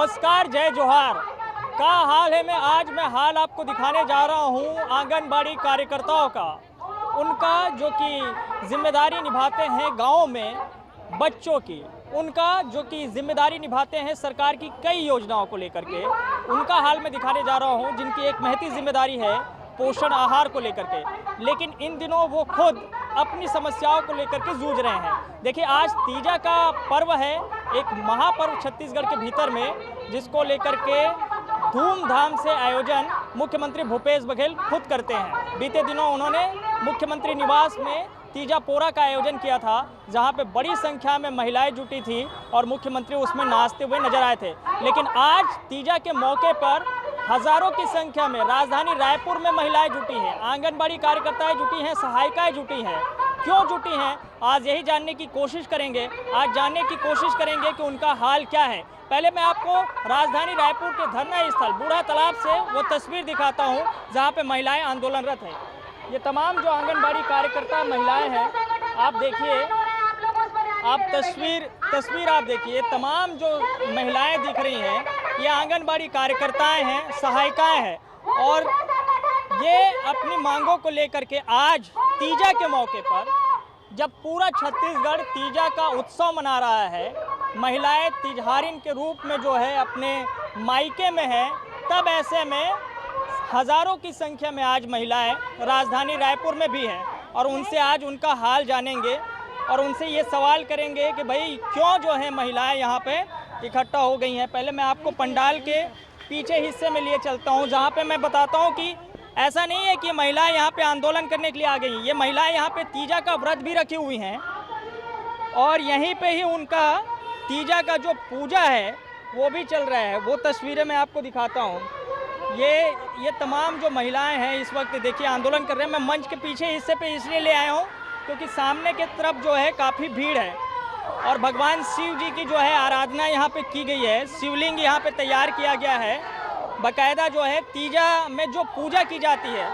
नमस्कार, जय जोहार। क्या हाल है? मैं हाल आपको दिखाने जा रहा हूँ आंगनबाड़ी कार्यकर्ताओं का। उनका जो कि जिम्मेदारी निभाते हैं गाँव में बच्चों की, उनका जो कि जिम्मेदारी निभाते हैं सरकार की कई योजनाओं को लेकर के, उनका हाल मैं दिखाने जा रहा हूँ, जिनकी एक महती जिम्मेदारी है पोषण आहार को लेकर के। लेकिन इन दिनों वो खुद अपनी समस्याओं को लेकर के जूझ रहे हैं। देखिए, आज तीजा का पर्व है, एक महापर्व छत्तीसगढ़ के भीतर में, जिसको लेकर के धूमधाम से आयोजन मुख्यमंत्री भूपेश बघेल खुद करते हैं। बीते दिनों उन्होंने मुख्यमंत्री निवास में तीजा पोरा का आयोजन किया था, जहां पे बड़ी संख्या में महिलाएं जुटी थी और मुख्यमंत्री उसमें नाचते हुए नजर आए थे। लेकिन आज तीजा के मौके पर हजारों की संख्या में राजधानी रायपुर में महिलाएं जुटी हैं, आंगनबाड़ी कार्यकर्ताएं जुटी हैं, सहायिकाएं जुटी हैं। क्यों जुटी हैं, आज यही जानने की कोशिश करेंगे। आज जानने की कोशिश करेंगे कि उनका हाल क्या है। पहले मैं आपको राजधानी रायपुर के धरना स्थल बूढ़ा तालाब से वो तस्वीर दिखाता हूँ, जहाँ पे महिलाएं आंदोलनरत हैं। ये तमाम जो आंगनबाड़ी कार्यकर्ता महिलाएं हैं, आप देखिए, आप तस्वीर आप देखिए, तमाम जो महिलाएं दिख रही हैं, ये आंगनबाड़ी कार्यकर्ताएं हैं, सहायिकाएं हैं, और ये अपनी मांगों को लेकर के आज तीजा के मौके पर, जब पूरा छत्तीसगढ़ तीजा का उत्सव मना रहा है, महिलाएं तिजहारिन के रूप में जो है अपने मायके में है, तब ऐसे में हज़ारों की संख्या में आज महिलाएं राजधानी रायपुर में भी हैं, और उनसे आज उनका हाल जानेंगे और उनसे ये सवाल करेंगे कि भाई क्यों जो है महिलाएं यहाँ पे इकट्ठा हो गई हैं। पहले मैं आपको पंडाल के पीछे हिस्से में लिए चलता हूँ, जहाँ पे मैं बताता हूँ कि ऐसा नहीं है कि महिलाएं यहाँ पे आंदोलन करने के लिए आ गई। ये महिलाएं यहाँ पे तीजा का व्रत भी रखी हुई हैं, और यहीं पे ही उनका तीजा का जो पूजा है वो भी चल रहा है। वो तस्वीरें मैं आपको दिखाता हूँ। ये तमाम जो महिलाएं हैं इस वक्त देखिए आंदोलन कर रहे हैं। मैं मंच के पीछे हिस्से पे इसलिए ले आया हूँ क्योंकि सामने के तरफ जो है काफ़ी भीड़ है, और भगवान शिव जी की जो है आराधना यहाँ पे की गई है। शिवलिंग यहाँ पे तैयार किया गया है, बाकायदा जो है तीजा में जो पूजा की जाती है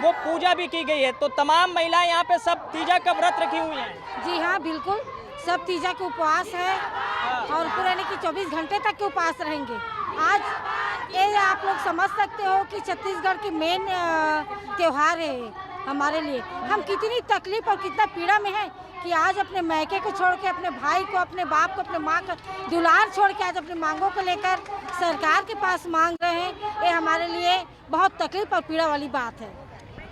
वो पूजा भी की गई है। तो तमाम महिलाएं यहाँ पे सब तीजा का व्रत रखी हुई हैं। जी हाँ, बिल्कुल, सब तीजा के उपवास है और पूरे की 24 घंटे तक के उपवास रहेंगे। आज ये आप लोग समझ सकते हो कि छत्तीसगढ़ की मेन त्यौहार है हमारे लिए। हम कितनी तकलीफ और कितना पीड़ा में है कि आज अपने मैके को छोड़ के, अपने भाई को, अपने बाप को, अपने माँ का दुलार छोड़ के आज अपनी मांगों को लेकर सरकार के पास मांग रहे हैं। ये हमारे लिए बहुत तकलीफ और पीड़ा वाली बात है।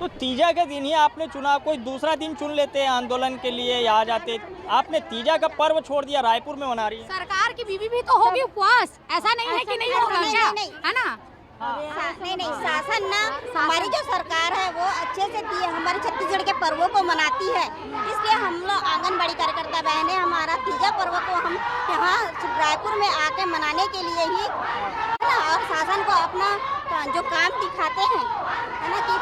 तो तीजा के दिन ही आपने चुना, कोई दूसरा दिन चुन लेते हैं आंदोलन के लिए या आ जाते। आपने तीजा का पर्व छोड़ दिया, रायपुर में मना रही है। सरकार की बीवी भी तो होगी उपवास, ऐसा नहीं है कि नहीं होगा, है ना? नहीं, शासन ना, हमारी जो सरकार है वो अच्छे से हमारे छत्तीसगढ़ के पर्वों को मनाती है। इसलिए हम लोग आंगनबाड़ी कार्यकर्ता बहनें हमारा तीजा पर्व को हम यहाँ रायपुर में आके मनाने के लिए ही और शासन को अपना जो काम दिखाते हैं, है ना, कि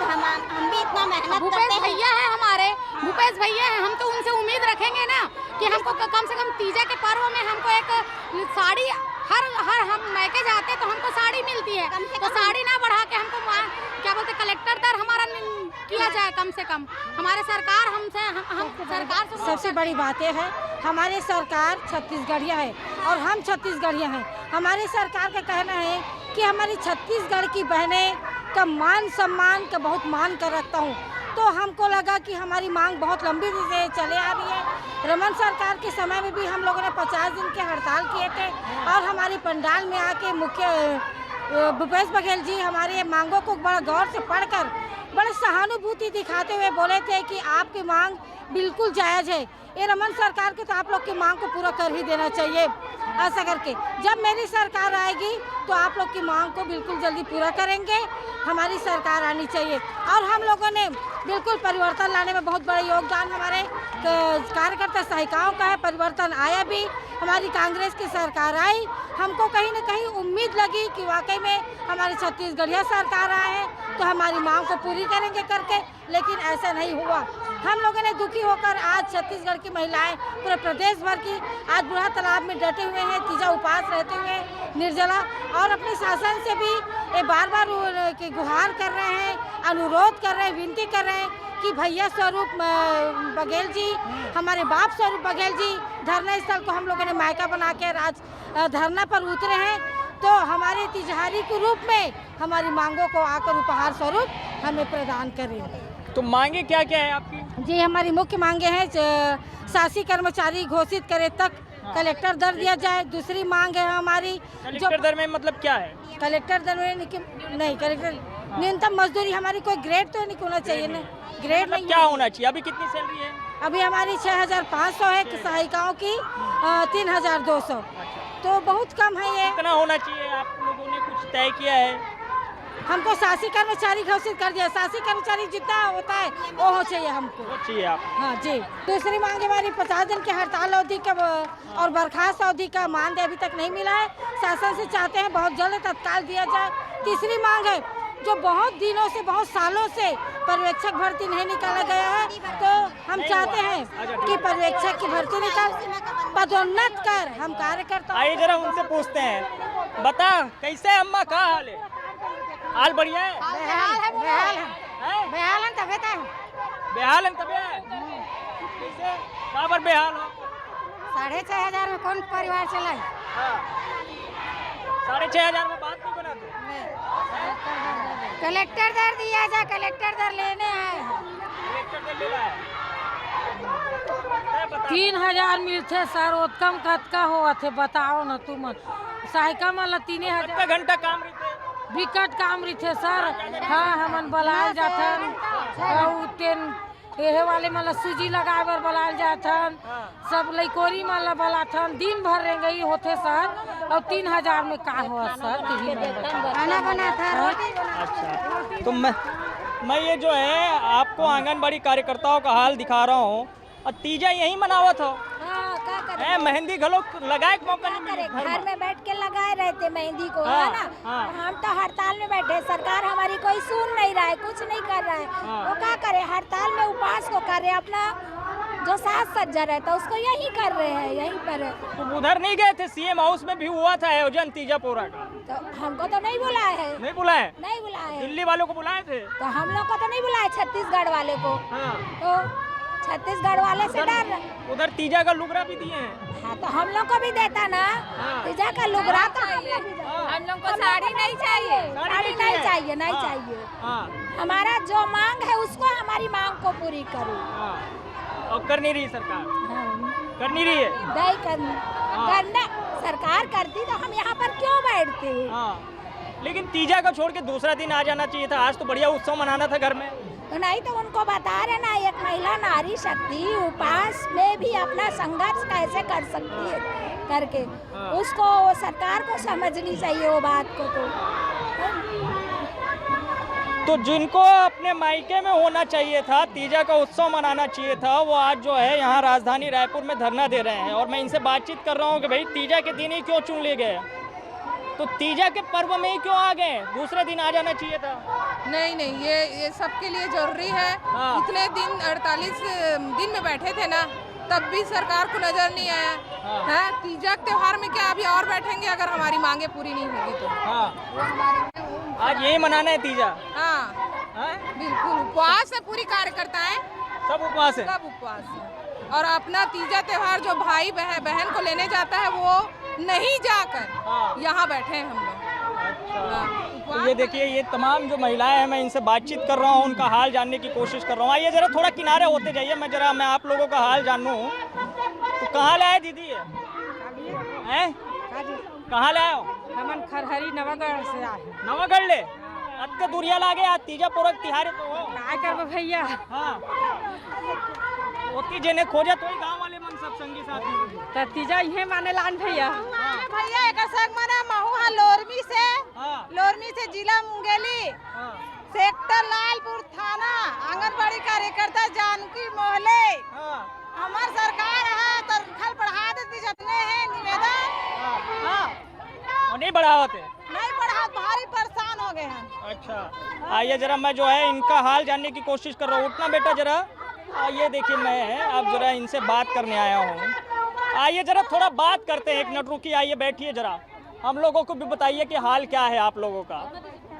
हम भी इतना मेहनत करते हैं। भूपेश भैया है हमारे, भूपेश भैया है, हम तो उनसे उम्मीद रखेंगे ना कि हमको कम से कम तीजा के पर्व में हमको एक साड़ी, हर हम मैके जाते तो हमको साड़ी मिलती है, तो साड़ी ना बढ़ा के हमको क्या बोलते कलेक्टर दर हमारा किया जाए कम से कम। हमारे सरकार हमसे हम सरकार से सबसे बड़ी बात यह है, हमारी सरकार छत्तीसगढ़िया है और हम छत्तीसगढ़िया हैं। हमारी सरकार का कहना है कि हमारी छत्तीसगढ़ की बहनें का मान सम्मान का बहुत मान कर रखता हूँ। तो हमको लगा कि हमारी मांग बहुत लंबी से चले आ रही है। रमन सरकार के समय में भी हम लोगों ने 50 दिन के हड़ताल किए थे, और हमारी पंडाल में आके मुख्य भूपेश बघेल जी हमारे मांगों को बड़ा गौर से पढ़कर बड़े सहानुभूति दिखाते हुए बोले थे कि आपकी मांग बिल्कुल जायज़ है। ये रमन सरकार के तो आप लोग की मांग को पूरा कर ही देना चाहिए। ऐसा करके जब मेरी सरकार आएगी तो आप लोग की मांग को बिल्कुल जल्दी पूरा करेंगे। हमारी सरकार आनी चाहिए, और हम लोगों ने बिल्कुल परिवर्तन लाने में बहुत बड़ा योगदान हमारे कार्यकर्ता सहायिकाओं का है। परिवर्तन आया भी, हमारी कांग्रेस की सरकार आई, हमको कहीं ना कहीं उम्मीद लगी कि वाकई में हमारी छत्तीसगढ़िया सरकार आए हैं तो हमारी मांग को पूरी करेंगे करके, लेकिन ऐसा नहीं हुआ। हम लोगों ने दुखी होकर आज छत्तीसगढ़ की महिलाएं पूरे प्रदेश भर की आज बूढ़ा तालाब में डटे हुए हैं, तीजा उपवास रहते हुए निर्जला, और अपने शासन से भी ये बार बार की गुहार कर रहे हैं, अनुरोध कर रहे हैं, विनती कर रहे हैं कि भैया स्वरूप बघेल जी, हमारे बाप स्वरूप बघेल जी, धरना स्थल को हम लोगों ने मायका बना के आज धरना पर उतरे हैं। तो हमारे तिजहारी के रूप में हमारी मांगों को आकर उपहार स्वरूप हमें प्रदान करें। तो मांगे क्या क्या है आपकी? जी, हमारी मुख्य मांगे हैं शासी कर्मचारी घोषित करे तक कलेक्टर दर दिया जाए। दूसरी मांग है हमारी कलेक्टर दर में मतलब क्या है? कलेक्टर दर में नहीं, कलेक्टर न्यूनतम मजदूरी हमारी कोई ग्रेड तो नहीं होना चाहिए ना, ग्रेड मतलब नहीं क्या होना चाहिए? अभी कितनी सैलरी है? अभी हमारी 6,500 है, सहायिकाओं की 3,200, तो बहुत कम है ये। कितना होना चाहिए? आप लोगों ने कुछ तय किया है? हमको शासी कर्मचारी घोषित कर दिया, शासी कर्मचारी जितना होता है वो हो चाहिए हमको। वो चाहिए आप? हाँ जी। दूसरी मांग हमारी 50 दिन की हड़ताल अवधि का और बर्खास्त अवधि का मानदेय अभी तक नहीं मिला है। शासन से चाहते हैं बहुत जल्द तत्काल दिया जाए। तीसरी मांग है जो बहुत दिनों से, बहुत सालों से पर्यवेक्षक भर्ती नहीं निकाला गया है, तो हम चाहते हैं कि पर्यवेक्षक की भर्ती निकाल पदोन्नत कर हम कार्यकर्ता। आइए जरा उनसे पूछते हैं, बता कैसे अम्मा, का हाल है? हाल बढ़िया है? बेहाल है तबियत है। बेहाल है तबियत? कैसे कहाँ पर बेहाल हो? 6,500 में कौन परिवार चलाए? 6,500 में बात नहीं बनाते? कलेक्टर दर दिया जाए, कलेक्टर दर लेने आए। कलेक्टर दर ले रहा है? 3,000 मिलते सर, वो कम कतका हुआ थे बताओ न तुम। सहायिका मतलब 3,000 कितना घंटा काम रहते? विकट काम रही सर। हाँ, हमन बुलाए जाथन एहे वाले मतलब सूजी लगाए बर बुलाए जाथन, सब लइकोरी मतलब बुलाथन। दिन भर रेंगई होते सर, और 3,000 में का हुआ सर? खाना बना था, रोटी। अच्छा, तो मैं ये जो है आपको आंगनबाड़ी कार्यकर्ताओं का हाल दिखा रहा हूँ, और तीजा यही मनावत हो? मेहंदी घलो लगाए के मौका नहीं मिला? घर में बैठ के लगाए रहते मेहंदी को, है ना। हम तो हड़ताल में बैठे, सरकार हमारी कोई सुन नहीं रहा है, कुछ नहीं कर रहा है। वो क्या करे, हड़ताल में उपवास को कर रहे, अपना जो साज सज्जा रहता उसको यही कर रहे हैं, यहीं पर। तो उधर नहीं गए थे? सीएम हाउस में भी हुआ था आयोजन तीजा पोरा का। तो हमको तो नहीं बुलाए है। नहीं बुलाए? नहीं बुलाए। दिल्ली वालों को बुलाए थे? तो हम लोग को तो नहीं बुलाए, छत्तीसगढ़ वाले को। तो छत्तीसगढ़ वाले से डर। उधर तीजा का लुगरा भी दिए हैं। हाँ, तो हम लोग को भी देता ना तीजा का लुगरा। तो हम लोग को साड़ी नहीं चाहिए, साड़ी नहीं चाहिए, नहीं चाहिए। हमारा जो मांग है उसको, हमारी मांग को पूरी करो। और कर नहीं रही सरकार? कर नहीं रही है? नहीं करना सरकार करती तो हम यहाँ पर क्यों बैठते? लेकिन तीजा का छोड़ के दूसरा दिन आ जाना चाहिए था। आज तो बढ़िया उत्सव मनाना था घर में। तो नहीं, तो उनको बता रहे ना, एक महिला नारी शक्ति उपास में भी अपना संघर्ष कैसे कर सकती है करके, उसको वो सरकार को समझनी चाहिए वो बात को। तो जिनको अपने मायके में होना चाहिए था, तीजा का उत्सव मनाना चाहिए था, वो आज जो है यहाँ राजधानी रायपुर में धरना दे रहे हैं। और मैं इनसे बातचीत कर रहा हूँ कि भाई तीजा के दिन ही क्यों चुन लिए गए? तो तीजा के पर्व में ही क्यों आ गए? दूसरे दिन आ जाना चाहिए था। नहीं, ये सबके लिए जरूरी है। इतने दिन 48 दिन में बैठे थे ना, तब भी सरकार को नजर नहीं आया है। तीजा के त्योहार में क्या अभी और बैठेंगे अगर हमारी मांगे पूरी नहीं होगी तो? आज यही मनाना है तीजा? हाँ, बिल्कुल उपवास है, पूरी कार्यकर्ताएं सब उपवास है। सब उपवास है। और अपना तीजा त्योहार जो भाई बहन को लेने जाता है वो नहीं जाकर यहाँ बैठे हैं हम लोग। तो ये देखिए, ये तमाम जो महिलाएं हैं, मैं इनसे बातचीत कर रहा हूँ, उनका हाल जानने की कोशिश कर रहा हूँ। आइए जरा थोड़ा किनारे होते जाइए, मैं आप लोगों का हाल जानूँ। तो कहाँ लाए दीदी? हैं? कहाँ लाए हो? हमन खरहरी नवागढ़ से आए। नवागढ़ ले? अत्ते दूरिया लागे, आज तीजा पोरक तिहारे तो हो। काय करबो भैया? हाँ, ओती जेने खोजा तो ही गांव वाले मन सब संगी साथी त तीजा इहे माने लान भैया। भैया एक संग मना महू हा लोरमी से जिला मुंगेली, सेक्टर लालपुर थाना, आंगनबाड़ी कार्यकर्ता जानकी मोहले। हमार सरकार है तनख्वाह बढ़ा देती जतने है निवेदन। और नहीं बढ़ावते? नहीं बढ़ा, भारी परेशान हो गए हैं। अच्छा, आइए जरा मैं जो है इनका हाल जानने की कोशिश कर रहा हूँ। उठना बेटा जरा। ये देखिए, मैं अब जरा इनसे बात करने आया हूँ। आइए जरा थोड़ा बात करते हैं, एक मिनट रुकिए। आइए बैठिए जरा, हम लोगों को भी बताइए कि हाल क्या है आप लोगों का।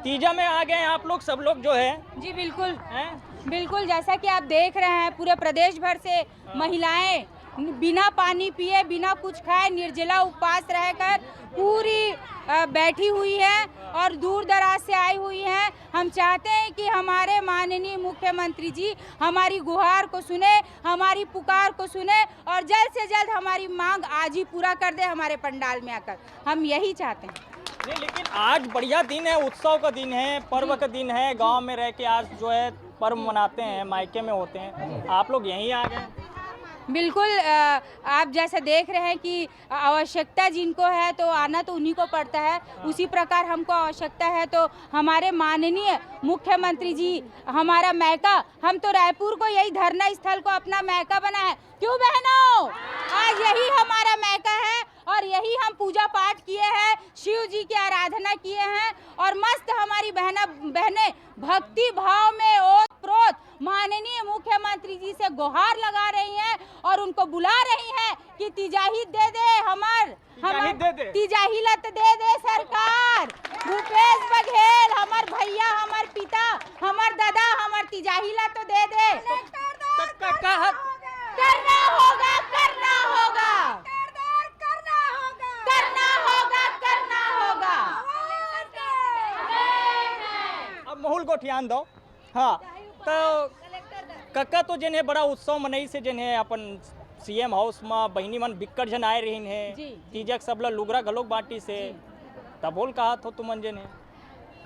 तीजा में आ गए आप लोग, सब लोग जो है? जी बिल्कुल हैं? बिल्कुल, जैसा कि आप देख रहे हैं पूरे प्रदेश भर से महिलाएं बिना पानी पिए बिना कुछ खाए निर्जला उपवास रहकर पूरी बैठी हुई है और दूर दराज से आई हुई हैं। हम चाहते हैं कि हमारे माननीय मुख्यमंत्री जी हमारी गुहार को सुने, हमारी पुकार को सुने और जल्द से जल्द हमारी मांग आज ही पूरा कर दे हमारे पंडाल में आकर। हम यही चाहते हैं। नहीं, लेकिन आज बढ़िया दिन है, उत्सव का दिन है, पर्व का दिन है। गांव में रह के आज जो है पर्व मनाते हैं, मायके में होते हैं, आप लोग यहीं आ गए। बिल्कुल, आप जैसे देख रहे हैं कि आवश्यकता जिनको है तो आना तो उन्हीं को पड़ता है, उसी प्रकार हमको आवश्यकता है तो हमारे माननीय मुख्यमंत्री जी हमारा मैका, हम तो रायपुर को यही धरना स्थल को अपना मैका बनाए। क्यों बहनों, आज यही हमारा मैका है और यही हम पूजा पाठ किए हैं, शिव जी की आराधना किए हैं और मस्त हमारी बहनें भक्ति भाव में ओत-प्रोत माननीय मुख्यमंत्री जी से गुहार लगा रही हैं और उनको बुला रही हैं कि तिजाही दे दे, तिजाही लत दे दे सरकार। भूपेश बघेल हमार भैया, हमार पिता, हमार दादा, हमार तिजाही लत दे दे। करना होगा, करना होगा, करना होगा। अब माहौल को ध्यान दो। हाँ, तो कक्का तो जिन्हें बड़ा उत्सव मनई से जिन्हें अपन सीएम हाउस में बहनी मन बिक्कर जन आए रही है, तीजक सबला लुगरा घलोक बाटी से तब बोल कहा तो तुमन जिन्हें।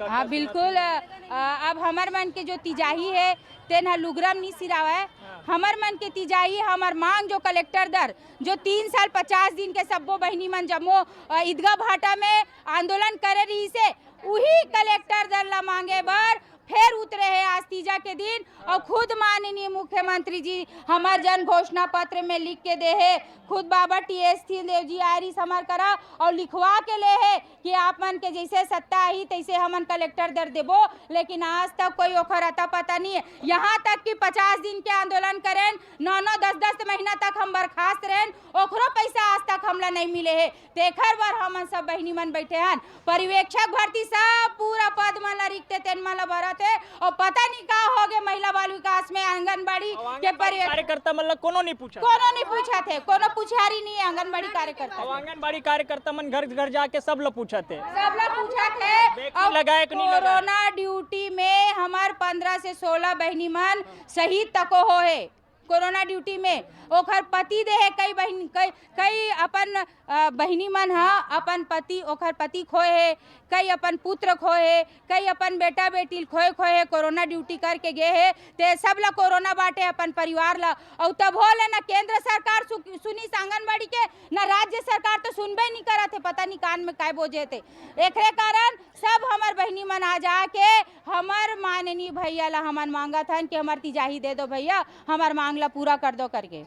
हाँ बिल्कुल, अब हमार मन के जो तिजाही है तेना लुगरम नहीं सिरावे। हमार मन के तिजाही हमार मांग जो कलेक्टर दर जो 3 साल 50 दिन के सबो बहनी मन जम्मो ईदगाह भाटा में आंदोलन करे रही से वही कलेक्टर दर ला मांगे बर फिर उतरे हैं आज तीजा के दिन और खुद माननीय मुख्यमंत्री जी हमार जन घोषणा पत्र में लिख के दे है। खुद बाबा टीएस देव जी आयरी समर करा और लिखवा के ले है कि आप मन के जैसे सत्ता आई तैसे हमन कलेक्टर दर देबो, लेकिन आज तक कोई ओखर अता पता नहीं है। यहाँ तक कि 50 दिन के आंदोलन करें, 9-9 10-10 महीना तक हम बर्खास्त रहें, ओखरो पैसा आज तक हमला नहीं मिले है। तेखर बार हमन सब बहनी मन बैठे हैं, पर्यवेक्षक भर्ती सब पूरा पद मन ला रिक्त तेन मन ला भरत है और पता नहीं का हो गए महिला बाल विकास में आंगनबाड़ी के कार्यकर्ता मतलब कोनो नहीं पूछा थे, कोनो पुछारी नहीं है आंगनबाड़ी कार्यकर्ता। आंगनबाड़ी कार्यकर्ता मन घर घर जाके सब लोग पूछा थे और लगाए कि नहीं लगाए। कोरोना ड्यूटी में हमार 15 से 16 बहनी मन शहीद तको हो है कोरोना ड्यूटी में। ओखर पति दे है कई अपन बहनी मन अपन पति ओखर पति खोए है, कई अपन पुत्र खोए है, कई अपन बेटा बेटी खोए है, कोरोना ड्यूटी करके गए है। ते सब ला कोरोना बाटे अपन परिवार ला और तब हो ले ना केंद्र सरकार सुनी आंगनबाड़ी के ना राज्य सरकार तो सुनबे नहीं करा थे, पता नहीं कान में काय बोझे थे। एकरे कारण सब हमार बहनी मन आ जाके हमार माननीय भैया ला हमन मांगा था कि हमार तिजाही दे दो भैया, हमार मांग ला पूरा कर दो करके।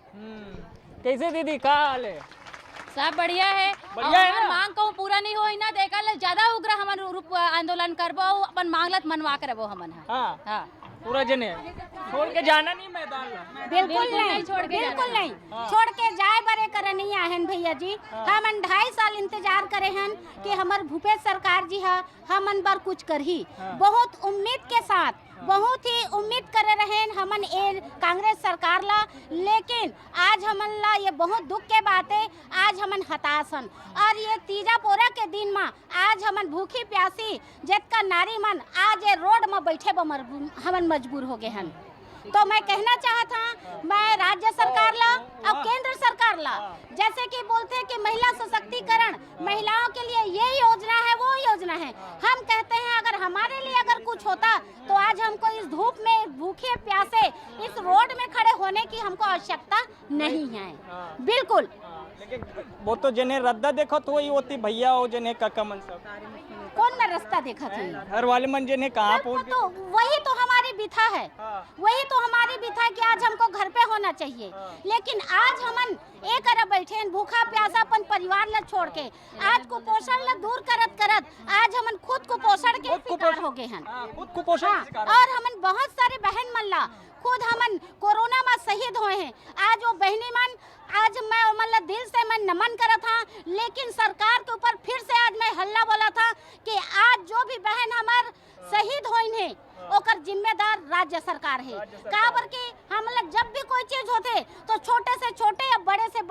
कैसे दीदी का हाल है? सब बढ़िया है, बढ़िया है ना? मांग को पूरा नहीं होई ना देखल ज्यादा उग्र हमन रूप आंदोलन करबो अपन मांगलत मनवा करबो हमन। हां पूरा जने छोड़ के जाना नहीं मैदान में। बिल्कुल नहीं छोड़ के जाए बरे करे नहीं आहन भैया जी। हमन 2.5 साल इंतजार करे हन कि हमार भूपेश सरकार जी हमन बर कुछ करही। बहुत उम्मीद के साथ बहुत ही उम्मीद करे रहे हमन ए कांग्रेस सरकार ला, लेकिन आज हमन ला ये बहुत दुख के बात है। आज हमन हताशन और ये तीजा पोरा के दिन में आज हमन भूखी प्यासी जितना नारी मन आज ये रोड में बैठे हमन मजबूर हो गए हैं। तो मैं कहना चाहता मैं राज्य सरकार ला और केंद्र सरकार ला, जैसे कि बोलते हैं कि महिला सशक्तिकरण महिलाओं के लिए ये योजना है वो योजना है। हम कहते हैं अगर हमारे लिए अगर कुछ होता तो आज हमको इस धूप में भूखे प्यासे इस रोड में खड़े होने की हमको आवश्यकता नहीं है बिल्कुल। लेकिन वो तो जिन्हें रद्दा देखो तो वही होती भैया हो जिन्हें काका मन सब कौन ना रास्ता देखा था घर वाले मन जिन्हें कहाँ पहुँच तो वही तो हमारी बिथा है। वही तो हमारी बिथा कि आज हमको घर पे होना चाहिए, लेकिन आज हमन एक अरब बैठे हैं भूखा प्यासा अपन परिवार ला छोड़ के। आज कुपोषण ला दूर करत आज हमन खुद कुपोषण के शिकार हो गए हैं। और हमन बहुत सारे बहन मन ला खुद हमन कोरोना में शहीद हुए हैं। आज वो बहनी मन आज मैं मतलब दिल से मैं नमन करा था, लेकिन सरकार के ऊपर फिर से आज मैं हल्ला बोला था कि आज जो भी बहन हमार शहीद हुई है ओकर जिम्मेदार राज्य सरकार है। काबर कि हम लोग जब भी कोई चीज होते तो छोटे से छोटे या बड़े से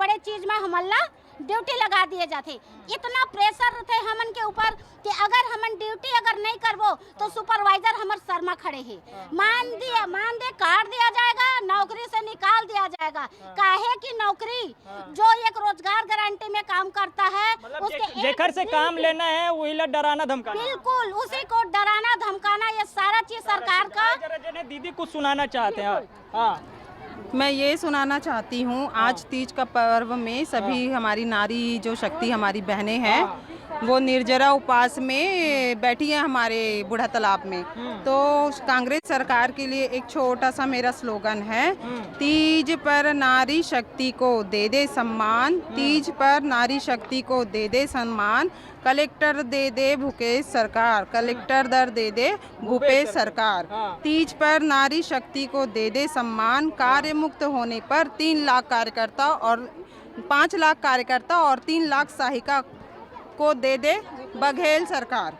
में हमला ड्यूटी लगा दिए जाते। इतना प्रेशर थे हमन के ऊपर कि अगर हमन ड्यूटी अगर नहीं करबो तो सुपरवाइजर हमर शर्मा खड़े है, मान दे काट दिया जाएगा, नौकरी से निकाल दिया जाएगा। काहे कि नौकरी जो एक रोजगार गारंटी में काम करता है उसके जेकर से काम लेना है वही ला डराना धमकाना, बिल्कुल उसी को डराना धमकाना, ये सारा चीज सरकार का। दीदी कुछ सुनाना चाहते हैं। हाँ, मैं ये सुनाना चाहती हूँ, आज तीज का पर्व में सभी हमारी नारी जो शक्ति हमारी बहनें हैं वो निर्जरा उपवास में बैठी है हमारे बूढ़ा तालाब में। तो कांग्रेस सरकार के लिए एक छोटा सा मेरा स्लोगन है, तीज पर नारी शक्ति को दे दे सम्मान, तीज पर नारी शक्ति को दे दे सम्मान, कलेक्टर दे दे भूपेश सरकार, कलेक्टर दर दे दे भूपेश सरकार, तीज पर नारी शक्ति को दे दे सम्मान, कार्य मुक्त होने पर 3 लाख कार्यकर्ता और 5 लाख कार्यकर्ता और 3 लाख सहायिका को दे दे बघेल सरकार।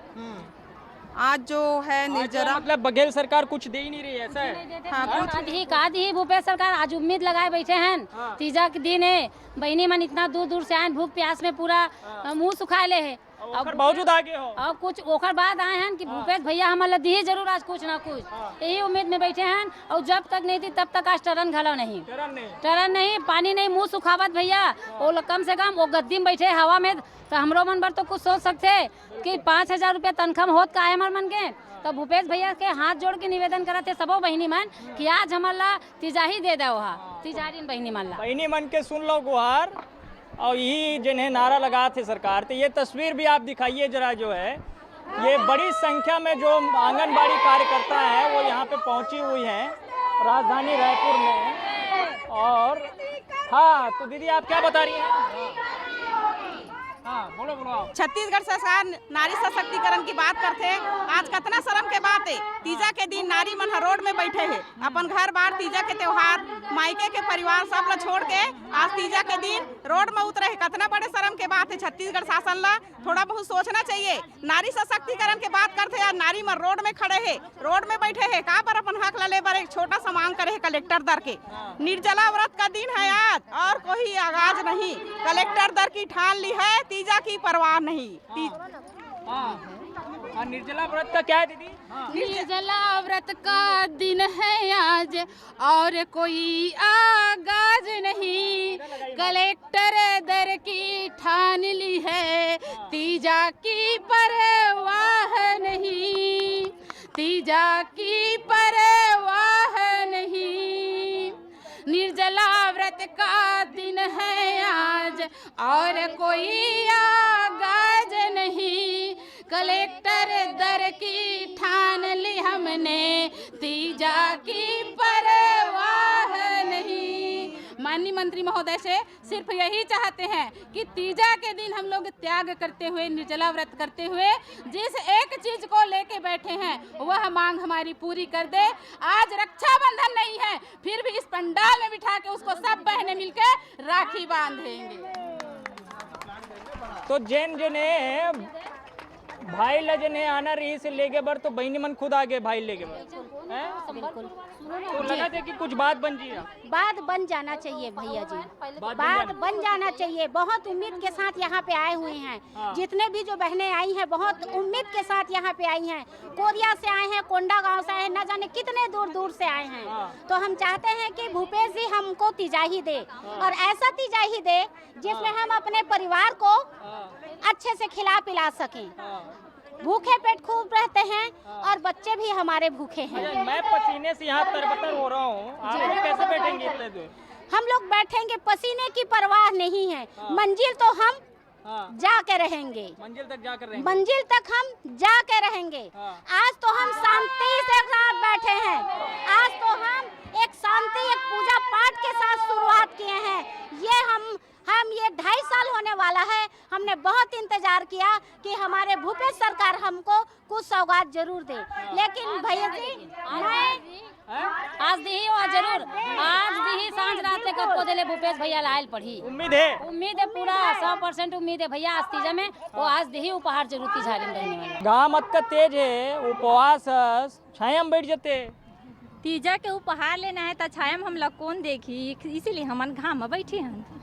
आज जो है निर्जरा मतलब बघेल सरकार कुछ दे ही नहीं रही, ऐसा है? हाँ, का दी भूपेश सरकार आज उम्मीद लगाए बैठे हैं। तीजा के दिन है, बहनी मन इतना दूर दूर से आए, भूख प्यास में पूरा मुंह सुखा ले है। अब बावजूद आगे हो और कुछ ओखर बाद आए हैं कि भूपेश भैया हमारे दी जरूर आज कुछ ना कुछ, यही उम्मीद में बैठे हैं। और जब तक नहीं थी तब तक आज टरन घला नहीं, टरन नहीं, पानी नहीं, मुंह सुखावत भैया। वो कम से कम वो गद्दी में बैठे हवा में, तो हमरो मन पर तो कुछ सोच सकते कि 5,000 रुपया तनख्वाह होत का है हमारे मन के। तो भूपेश भैया के हाथ जोड़ के निवेदन करते सबो बहनी मन कि आज हमारा तिजाही दे दो, तिजारी बहनी मन ला, बहनी मन के सुन लो गुहार। और यही जिन्हें नारा लगा थे सरकार, तो ये तस्वीर भी आप दिखाइए जरा, जो है ये बड़ी संख्या में जो आंगनबाड़ी कार्यकर्ता है वो यहाँ पे पहुँची हुई हैं राजधानी रायपुर में। और हाँ, तो दीदी आप क्या बता रही हैं? हाँ, बोलो आप। छत्तीसगढ़ सरकार नारी सशक्तिकरण की बात करते हैं। आज कितना शर्म के बात है, तीजा के दिन नारी मन रोड में बैठे है, अपन घर बार तीजा के त्योहार मायके के परिवार सब ला छोड़ के आज तीजा के दिन रोड में उतरे है। कितना बड़े शर्म के बात है। छत्तीसगढ़ शासन ला थोड़ा बहुत सोचना चाहिए। नारी सशक्तिकरण की बात करते हैं, नारी मन रोड में खड़े है, रोड में बैठे है, का पर अपन हक ले पर एक छोटा सा मांग करे है कलेक्टर दर के। निर्जला व्रत का दिन है आज और कोई आगाज नहीं, कलेक्टर दर की ठान ली है, तीजा की परवाह नहीं। निर्जला व्रत का क्या है दीदी? निर्जला व्रत का दिन है आज और कोई आगाज नहीं, कलेक्टर दर की ठान ली है, तीजा की परवाह नहीं, तीजा की परवाह नहीं। निर्जला व्रत का दिन है आज और कोई आगाज नहीं, कलेक्टर दर की ठान ली हमने, तीजा की परवाह नहीं। माननीय मंत्री महोदय से सिर्फ यही चाहते हैं कि तीजा के दिन हम लोग त्याग करते हुए, निर्जला व्रत करते हुए जिस एक चीज को लेके बैठे हैं वह मांग हमारी पूरी कर दे। आज रक्षाबंधन नहीं है, फिर भी इस पंडाल में बिठा के उसको सब बहनें मिलकर राखी बांधेंगे। तो जैन जने भाई ल जने आना रही से लेके बर, तो बहनी मन खुद आगे भाई लेके बर हैं? बिल्कुल तो लगा था कि कुछ बात बन जी, बात बन जाना चाहिए भैया जी, बात बन जाना चाहिए। बहुत उम्मीद के साथ यहाँ पे आए हुए हैं, जितने भी जो बहनें आई हैं बहुत उम्मीद के साथ यहाँ पे आई हैं। कोरिया से आए हैं, कोंडा गांव से आए हैं, न जाने कितने दूर दूर से आए हैं। तो हम चाहते हैं कि भूपेश जी हमको तिजाही दे और ऐसा तिजाही दे जिसमें हम अपने परिवार को अच्छे से खिला पिला सकें। भूखे पेट खूब रहते हैं और बच्चे भी हमारे भूखे हैं। मैं पसीने से यहाँ तरबतर हो रहा हूँ, आप लोग कैसे बैठेंगे इतने दूर? हम लोग बैठेंगे, पसीने की परवाह नहीं है। मंजिल तो हम जाके रहेंगे, मंजिल तक जाकर रहेंगे, मंजिल तक हम जाके रहेंगे। आज तो हम शांति से साथ बैठे हैं, आज तो हम एक शांति, एक पूजा पाठ के साथ शुरुआत किए हैं। ये हम ये 2.5 साल होने वाला है, हमने बहुत इंतजार किया कि हमारे भूपेश सरकार हमको कुछ सौगात जरूर दे, लेकिन भैया जी आज दी जरूर, आज दी सांझ रात तक आपको दिले भूपेश भैया लायल पढ़ी। उम्मीद है पूरा 100% उम्मीद है भैया। आज तीजा में वो आज दी उपहार जरूर तिजारी में रहने वाला। गाँव मत का तेज है, उपवास छाया में बैठ जाते। तीजा के उपहार लेना है तो छाया में हम लोग कौन देखी, इसीलिए हमन घाम में बैठे हैं।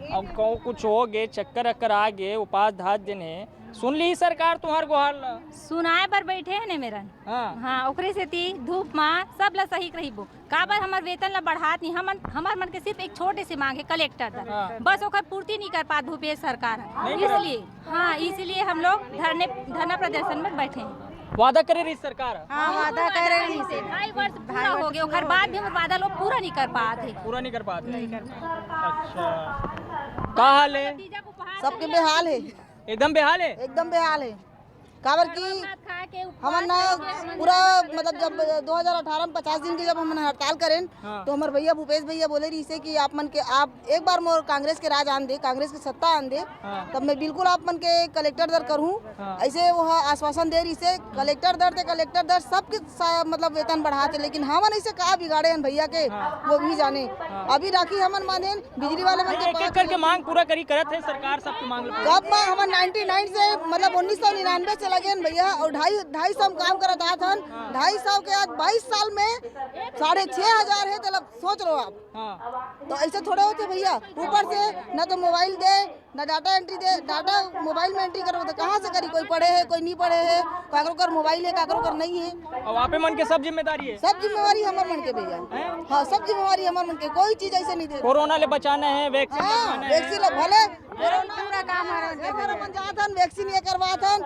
अब कहूँ कुछ हो गए, चक्कर अक्कर आ गए, उपास धात दिन है, सुन ली सरकार तुम्हार गुहार ला? सुनाए पर बैठे है ने मेरा। हाँ ओकरे से ती धूप माँ सब ला सही रही बो का बार हमार वेतन ला बढ़ात नहीं, हमार मन के सिर्फ एक छोटे से मांगे कलेक्टर तक, बस ओकर पूर्ति नहीं कर पात भूपेश सरकार, इसलिए हाँ इसलिए हम लोग धरना प्रदर्शन में बैठे हैं। वादा करे रही सरकार? हाँ वादा कर रही है, 2.5 वर्ष पूरा हो गया, ओकर बाद भी हम वादा लोग पूरा नहीं कर पाते। पूरा नहीं कर पाते? अच्छा, का हाल है? सबके बेहाल है, एकदम बेहाल है? एकदम बेहाल है। काबर की हमन ना पूरा मतलब जब 2018 में 50 दिन की जब हमन हड़ताल करें तो हमारे भैया भूपेश भैया बोले रही से कि आप मन के आप एक बार मोर कांग्रेस के राज आन दे, कांग्रेस की सत्ता आन दे, तब मैं बिल्कुल आप मन के कलेक्टर दर करूँ, ऐसे वो आश्वासन दे रही से। कलेक्टर दर सबके मतलब वेतन बढ़ाते, लेकिन हमन ऐसे कहा बिगाड़े हैं भैया के वो भी जाने। अभी राखी हमन माने बिजली वाले मन के एक करके मांग पूरा करी करत है सरकार, सबकी मांग कब हमन 99 से मतलब 1999 से लगे भैया, और 250 हम काम करत आए थे, 250 के आज 22 साल में 6,500 है, तो सोच लो आप। तो ऐसे थोड़े होते भैया, ऊपर से न तो मोबाइल दे न डाटा एंट्री दे, डाटा मोबाइल में एंट्री करो तो कहाँ से करी, कोई पढ़े है कोई नहीं पढ़े है, काकरो कर मोबाइल है काकरो कर नहीं है। अब आप मन के सब जिम्मेदारी है? सब जिम्मेवारी हमारे मन के भैया, हाँ सब जिम्मेवारी हमारे मन के, कोई चीज ऐसे नहीं दे। कोरोना ले बचाना है, वैक्सीन वैक्सीन भले पूरा काम वैक्सीन ये करवा थन,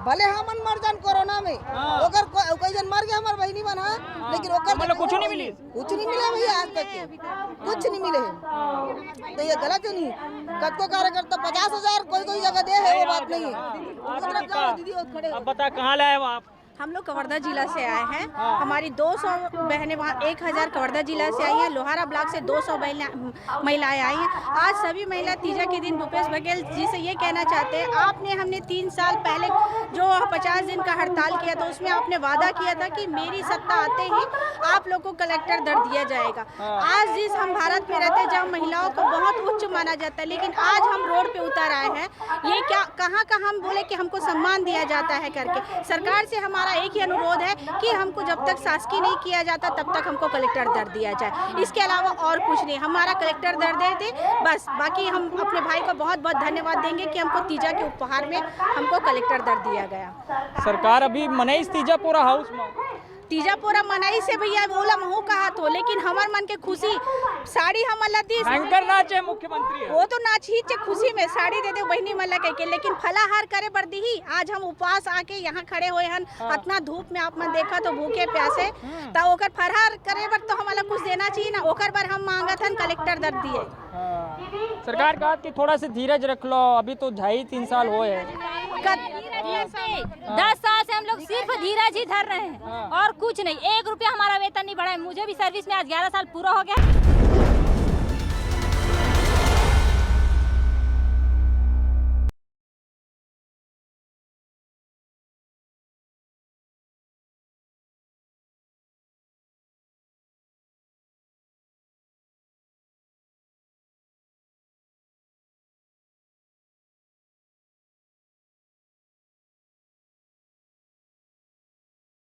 भले हमन मर जान कोरोना में, ओकर कोई जन मर गया हमार बहनी बना, लेकिन ओकर मतलब कुछ नहीं मिली, कुछ नहीं मिला भैया, आज तक के कुछ नहीं मिले है। तो ये गलत है नहीं, कतको कार्यकर्ता 50,000 कोई जगह दे है, वो बात नहीं है। अब बता कहाँ लाए हो आप? हम लोग कवर्धा जिला से आए हैं, हमारी 200 बहनें वहाँ 1000 कवर्धा जिला से आई हैं, लोहारा ब्लॉक से 200 महिलाएं आई हैं। आज सभी महिला तीजा के दिन भूपेश बघेल जी से ये कहना चाहते हैं, हमने 3 साल पहले जो 50 दिन का हड़ताल किया था उसमें आपने वादा किया था कि मेरी सत्ता आते ही आप लोग को कलेक्टर दर दिया जाएगा। आज जिस हम भारत में रहते हैं जहाँ महिलाओं को बहुत उच्च माना जाता है, लेकिन आज हम रोड पे उतर आए हैं, ये क्या कहाँ का हम बोले कि हमको सम्मान दिया जाता है करके। सरकार से हमारा एक ही अनुरोध है कि हमको जब तक शासकीय नहीं किया जाता तब तक हमको कलेक्टर दर दिया जाए, इसके अलावा और कुछ नहीं, हमारा कलेक्टर दर दे दे बस। बाकी हम अपने भाई को बहुत बहुत धन्यवाद देंगे कि हमको तीजा के उपहार में हमको कलेक्टर दर दिया गया। सरकार अभी मनाई तीजा पूरा हाउस में, तीजा पूरा मनाई से भैया बोला महू कहा तो, लेकिन हमार मन के खुशी साड़ी हम दी एंकर नाचे मुख्यमंत्री वो तो नाच ही चे खुशी में साड़ी दे दे बहनी मला के, लेकिन फलाहार करे बर दी ही। आज हम उपवास आके यहाँ खड़े हुए हन, इतना धूप में आप मन देखा तो भूखे प्यासे, तो ओकर फलाहार करे बर तो हमारा कुछ देना चाहिए ना, ओकर बर हम मांगत हन कलेक्टर दर दिए। सरकार कहा कि थोड़ा सा धीरज रख लो, अभी तो 2.5-3 साल हुए हैं। 10 साल से हम लोग सिर्फ धीरज ही धर रहे हैं और कुछ नहीं, 1 रुपया हमारा वेतन नहीं बढ़ा है। मुझे भी सर्विस में आज 11 साल पूरा हो गया।